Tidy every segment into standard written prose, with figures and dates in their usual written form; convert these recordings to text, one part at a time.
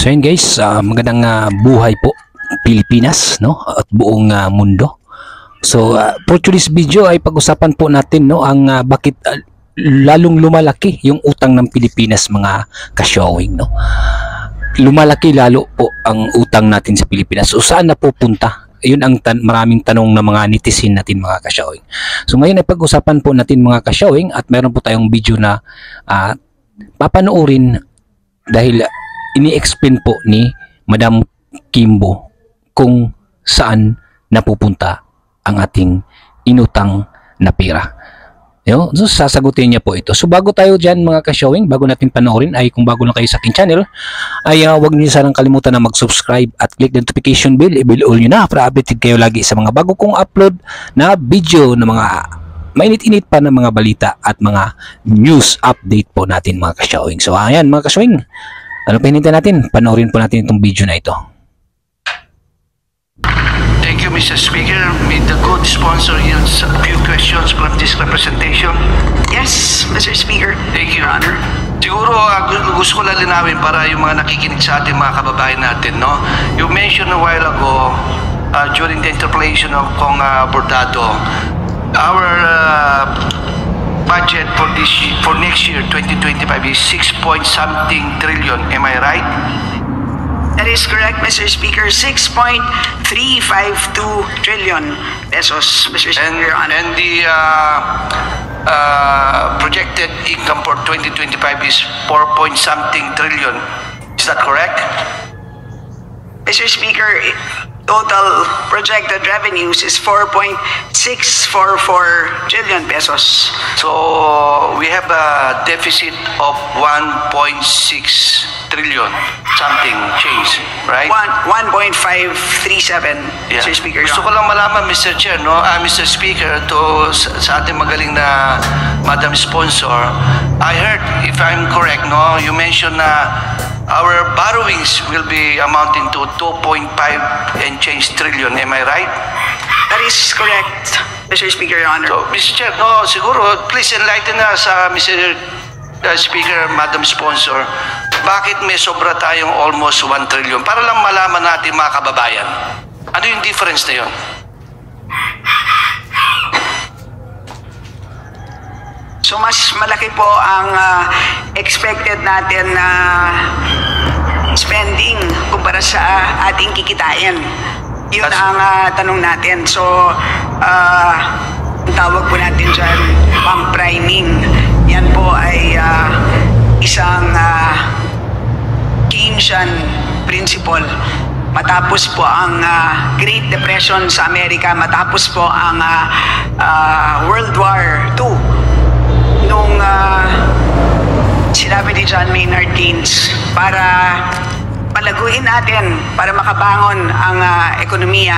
So yun guys, magandang buhay po Pilipinas, no, at buong mundo. So for today's video ay pag-usapan po natin, no, ang bakit lalong lumalaki yung utang ng Pilipinas, mga ka-showing, no. Lumalaki lalo po ang utang natin sa Pilipinas. So saan napupunta? Yun ang maraming tanong ng mga netizen natin, mga ka-showing. So ngayon ay pag-usapan po natin, mga ka-showing, at meron po tayong video na papanoorin dahil ini-explain po ni Madam Kimbo kung saan napupunta ang ating inutang na pera. So sasagutin niya po ito. So bago tayo dyan, mga ka-showing, bago natin panoorin, ay kung bago lang kayo sa aking channel, ay huwag niyo sanang kalimutan na mag-subscribe at click the notification bell. I-bell all nyo na para updated kayo lagi sa mga bago kong upload na video na mga mainit-init pa ng mga balita at mga news update po natin, mga ka-showing. So ayan, mga ka-showing, ano pa hinintay natin? Panoorin po natin itong video na ito. Thank you, Mr. Speaker. May the good sponsor yield a few questions from this representation. Yes, Mr. Speaker. Thank you, Your Honor. Siguro gusto ko lang linawin para yung mga nakikinig sa ating mga kababayan natin, no? You mentioned a while ago during the interpellation of Kong Bordado, our budget for next year 2025 is 6-point-something trillion. Am I right? That is correct, Mr. Speaker. 6.352 trillion pesos, Mr. Speaker, Your Honor. And the projected income for 2025 is 4-point-something trillion. Is that correct? Mr. Speaker, total projected revenues is 4.644 trillion pesos. So we have a deficit of 1.6 trillion, something change, right? 1.537, Yeah. Mr. Speaker. Gusto ko lang malaman, Mr. Chair, no, Mr. Speaker, to sa ating magaling na Madam Sponsor, I heard, if I'm correct, no, you mentioned na our borrowings will be amounting to 2.5 and change trillion. Am I right? That is correct, Mr. Speaker, Your Honor. So, Mr. Chair, no, siguro, please enlighten us, Mr. Speaker, Madam Sponsor, bakit may sobra tayong almost 1 trillion? Para lang malaman natin, mga kababayan, ano yung difference na yun? So mas malaki po ang expected natin na spending kumpara sa ating kikitain. Yun ang tanong natin. So ang tawag po natin dyan, pump priming. Yan po ay isang Keynesian principle. Matapos po ang Great Depression sa Amerika, matapos po ang World War II, nung sinabi ni John Maynard Keynes, para palaguin natin, para makabangon ang ekonomiya,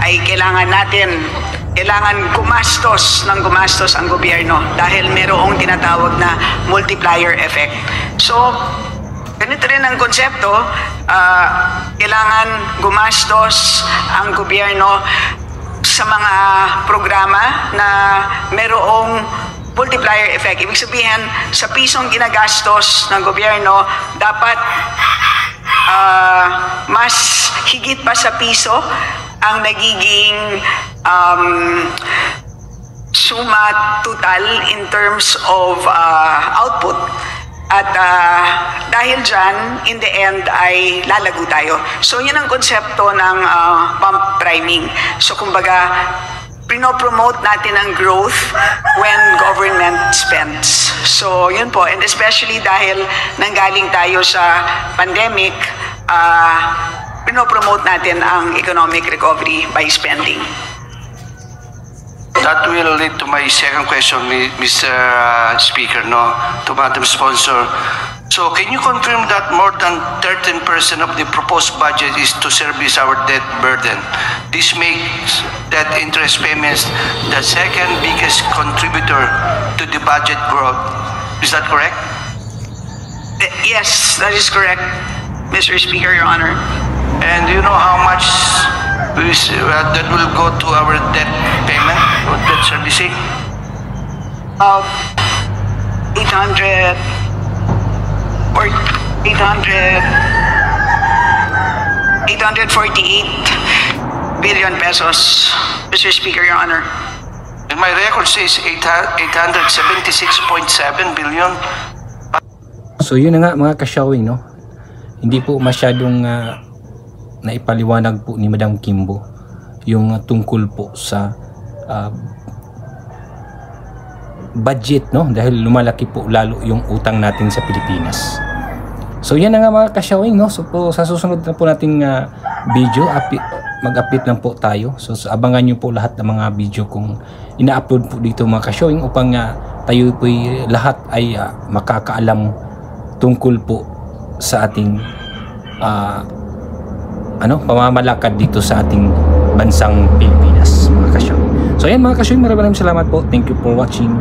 ay kailangan gumastos ang gobyerno dahil mayroong tinatawag na multiplier effect. So, ganito rin ang konsepto, kailangan gumastos ang gobyerno sa mga programa na mayroong multiplier effect. Ibig sabihin, sa pisong ginagastos ng gobyerno, dapat mas higit pa sa piso ang nagiging suma total in terms of output. At dahil dyan, in the end, ay lalago tayo. So, yun ang konsepto ng pump priming. So, kumbaga, pinopromote natin ang growth when government spends. So, yun po. And especially dahil nanggaling tayo sa pandemic, pinopromote natin ang economic recovery by spending. That will lead to my second question, Mr. Speaker, no, to Madam Sponsor. So, can you confirm that more than 13% of the proposed budget is to service our debt burden? This makes debt interest payments the second biggest contributor to the budget growth. Is that correct? Yes, that is correct, Mr. Speaker, Your Honor. And do you know how much that will go to our debt payment or debt servicing? 800 or 800 348 billion pesos, Mr. Speaker, Your Honor. And my record says 876.7 billion. So yun na nga mga ka-showing, no? Hindi po masyadong naipaliwanag po ni Madam Kimbo yung tungkol po sa budget, no? Dahil lumalaki po lalo yung utang natin sa Pilipinas. So yan na nga mga ka-showing, no? So po, sa susunod na po nating video, mag-update lang po tayo. So abangan nyo po lahat ng mga video kung ina-upload po dito mga ka-showing upang tayo po lahat ay makakaalam tungkol po sa ating pamamalakad dito sa ating bansang Pilipinas mga ka-showing. So ayan mga ka-showing, maraming salamat po. Thank you for watching.